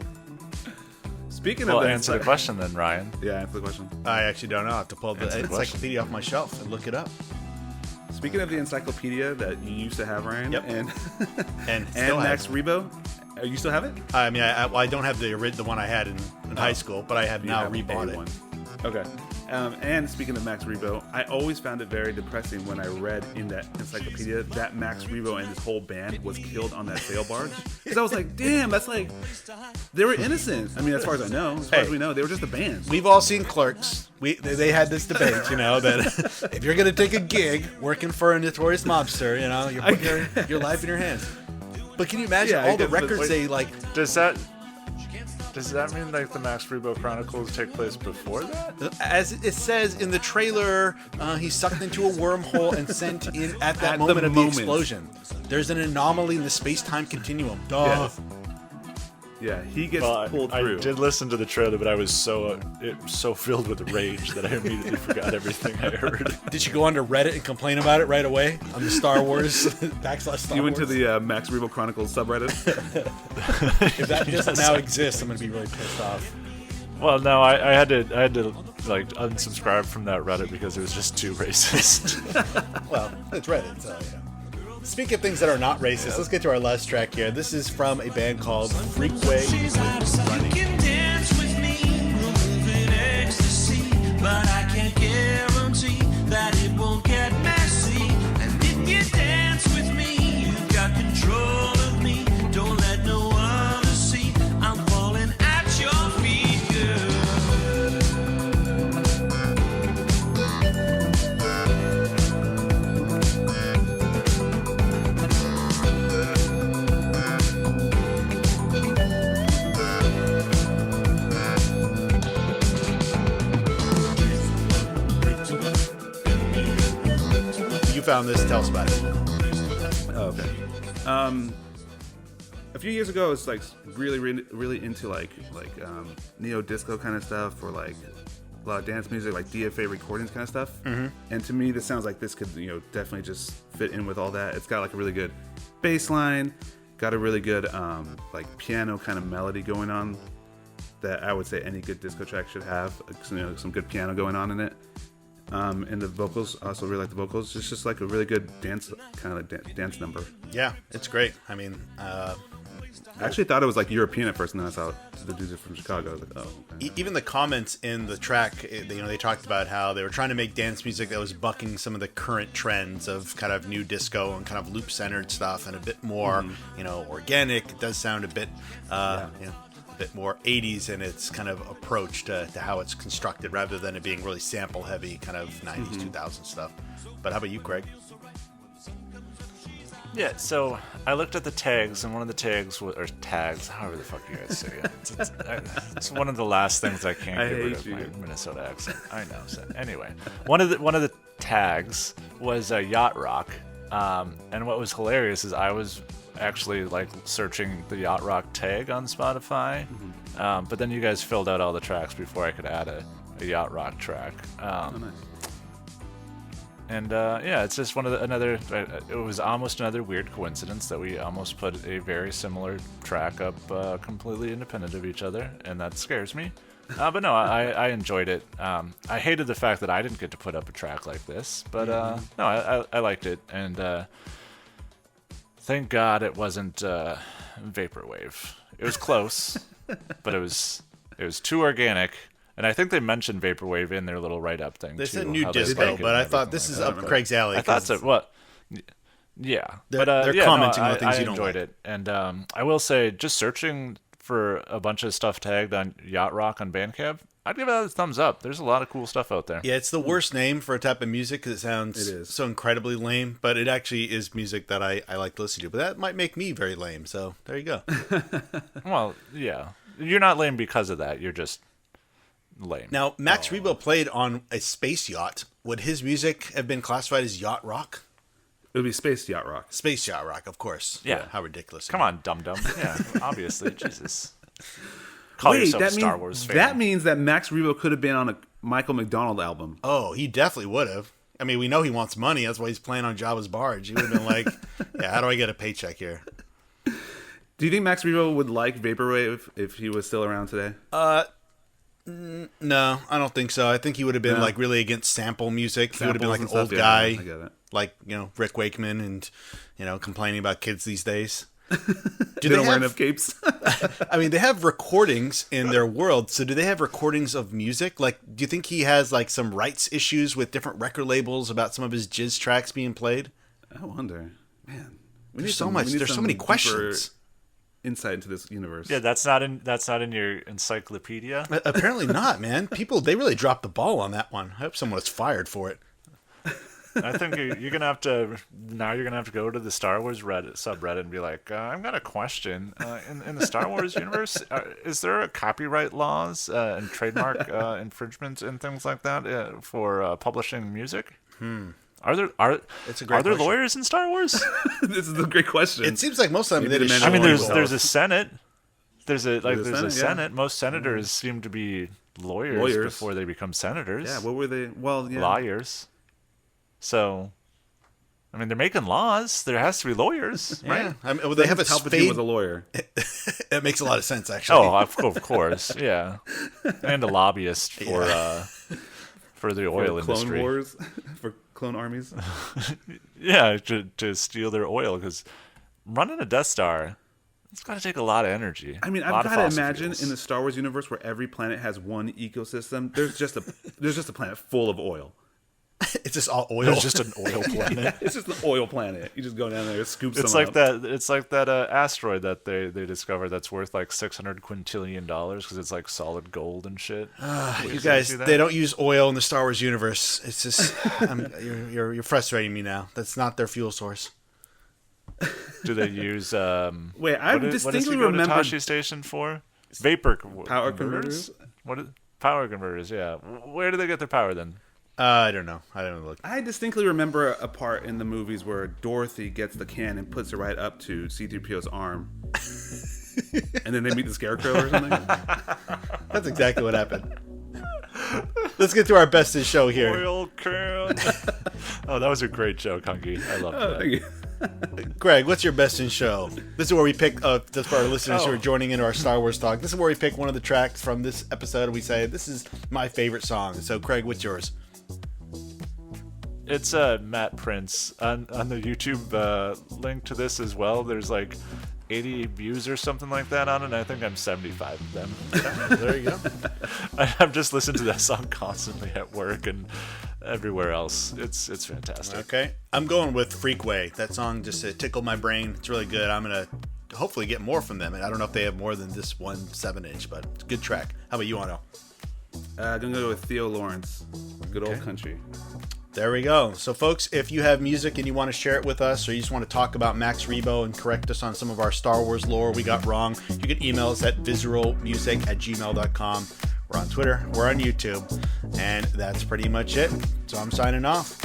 Speaking Well, of that, answer the question then, Ryan. Yeah, answer the question. I actually don't know. I have to pull the Answer the question. encyclopedia off my shelf and look it up. Speaking of the encyclopedia that you used to have, Ryan, Yep. and And and still Max have. Rebo, you still have it? I mean, I don't have the one I had in high school, but I have You now have rebought a it. one. Okay. And speaking of Max Rebo, I always found it very depressing when I read in that encyclopedia that Max Rebo and his whole band was killed on that sail barge. Because I was like, damn, that's like, they were innocent. I mean, as far as I know, as far as we know, they were just a band. We've all seen Clerks. They had this debate, that if you're gonna take a gig working for a notorious mobster, you're putting your life in your hands. But can you imagine Yeah, I all the guess, but records wait. they like? Does that mean like the Max Rebo Chronicles take place before that? As it says in the trailer, he's sucked into a wormhole and sent in at that At moment the of moment. the explosion. There's an anomaly in the space-time continuum. Duh. Yes. Yeah, he gets pulled I through. did listen to the trailer, but I was so filled with rage that I immediately forgot everything I heard. Did you go onto Reddit and complain about it right away on the Star Wars / Star You Wars? went to the Max Rebo Chronicles subreddit. If that doesn't now exist, I'm gonna be really pissed off. Well, no, I had to like unsubscribe from that Reddit because it was just too racist. Well, it's Reddit, so yeah. Speaking of things that are not racist, let's get to our last track here. This is from a band called Freakway with Running. can dance with me, moving ecstasy, but I can't guarantee that it won't get messy. And if you dance with me, you've got control of me. Don't let no other see. I'm falling at your feet, girl. You found this. Tell us about it. Oh, okay. A few years ago, I was like really into like neo disco kind of stuff, or like a lot of dance music, like DFA recordings kind of stuff. Mm-hmm. And to me, this sounds like this could definitely just fit in with all that. It's got like a really good bass line, got a really good like piano kind of melody going on that I would say any good disco track should have. Some good piano going on in it. And the vocals, I also really like the vocals. It's just like a really good dance kind of dance number. Yeah, it's great. I mean, I actually thought it was like European at first, and then I saw the dudes are from Chicago. I was like, oh. Okay. even the comments in the track, they talked about how they were trying to make dance music that was bucking some of the current trends of kind of new disco and kind of loop-centered stuff, and a bit more, organic. It does sound a bit, a bit more 80s in its kind of approach to how it's constructed, rather than it being really sample-heavy, kind of 90s, 2000s stuff. But how about you, Craig? Yeah, so I looked at the tags, and one of the tags or tags, however the fuck you guys say it. It's one of the last things I can't I get rid hate of you. my Minnesota accent. I know. So anyway, one of the tags was yacht rock, and what was hilarious is I was actually like searching the yacht rock tag on Spotify, but then you guys filled out all the tracks before I could add a yacht rock track. Nice. And it's just it was almost another weird coincidence that we almost put a very similar track up completely independent of each other, and that scares me. But no, I enjoyed it. I hated the fact that I didn't get to put up a track like this, but no, I liked it, and thank God it wasn't Vaporwave. It was close, but it was too organic. And I think they mentioned Vaporwave in their little write-up thing, They too. said new how they disco, make it but and I thought everything this like is that. up Craig's alley. I thought 'cause so. Well, yeah. They're But commenting on the things I you don't enjoyed like. it. And I will say, just searching for a bunch of stuff tagged on Yacht Rock on Bandcamp, I'd give it a thumbs up. There's a lot of cool stuff out there. Yeah, it's the worst name for a type of music because it sounds so incredibly lame, but it actually is music that I like to listen to. But that might make me very lame, so there you go. Well, yeah. You're not lame because of that. You're just lame. Now, Max Rebo played on a space yacht. Would his music have been classified as yacht rock? It would be Space Yacht Rock. Space yacht rock, of course. Yeah. How ridiculous. Come on, dum-dum. Yeah, obviously. Jesus. Call yourself a Star Wars fan. That means that Max Rebo could have been on a Michael McDonald album. Oh, he definitely would have. I mean, we know he wants money. That's why he's playing on Jabba's barge. He would have been like, yeah, how do I get a paycheck here? Do you think Max Rebo would like Vaporwave if he was still around today? No, I don't think so. I think he would have been like really against sample music. He would have been like an Samples old and stuff, guy, yeah, I get it. like, you know, Rick Wakeman and, you know, complaining about kids these days. Do they don't wear enough capes? I mean, they have recordings in their world. So do they have recordings of music? Like, do you think he has like some rights issues with different record labels about some of his jizz tracks being played? I wonder. Man, there's so much. There's so many questions. Insight into this universe. Yeah, that's not in your encyclopedia. Apparently not, man. People, they really dropped the ball on that one. I hope someone was fired for it. I think you're gonna have to go to the Star Wars Reddit subreddit and be like, I've got a question. In the Star Wars universe, is there copyright laws and trademark infringements and things like that for publishing music? Are there question. lawyers in Star Wars? This is a great question. It seems like most of them. They just I mean, show there's a Senate. There's a Senate, Senate. Most senators seem to be lawyers before they become senators. Yeah, what were they? Well, yeah. Liars. So, I mean, they're making laws. There has to be lawyers, right? Yeah. I mean, well, they have a Palpatine spade. was a lawyer. It makes a lot of sense, actually. Oh, of course, yeah. And a lobbyist for the oil Clone industry. Wars for clone armies. Yeah, to steal their oil, because running a Death Star, it's got to take a lot of energy. I mean, I've got to imagine in the Star Wars universe where every planet has one ecosystem. There's just a planet full of oil. It's just all oil. It's just an oil planet. It's just an oil planet. You just go down there, scoop some It's like up. that. It's like that asteroid that they discovered that's worth like $600 quintillion because it's like solid gold and shit. You guys, they don't use oil in the Star Wars universe. It's just you're frustrating me now. That's not their fuel source. Do they use? Wait, I distinctly remember remember Tashi Station for vapor power converters. Power converters? Yeah. Where do they get their power then? I don't know. I don't look. I distinctly remember a part in the movies where Dorothy gets the can and puts it right up to C-3PO's arm. And then they meet the Scarecrow or something. That's exactly what happened. Let's get to our best in show here. Oil can. Oh, that was a great joke, Hunky. I love that. Thank you. Greg, what's your best in show? This is where we pick, just for our listeners who are joining into our Star Wars talk, this is where we pick one of the tracks from this episode and we say, this is my favorite song. So, Craig, what's yours? It's Matt Prince. On the YouTube link to this as well, there's like 80 views or something like that on it, and I think I'm 75 of them. There you go. I've just listened to that song constantly at work and everywhere else. It's fantastic. Okay. I'm going with Freakway. That song just tickled my brain. It's really good. I'm going to hopefully get more from them. And I don't know if they have more than this one 7-inch, but it's a good track. How about you, Ano? I'm going to go with Theo Lawrence. Good old country. There we go. So, folks, if you have music and you want to share it with us, or you just want to talk about Max Rebo and correct us on some of our Star Wars lore we got wrong, you can email us at visceralmusic@gmail.com. We're on Twitter. We're on YouTube. And that's pretty much it. So I'm signing off.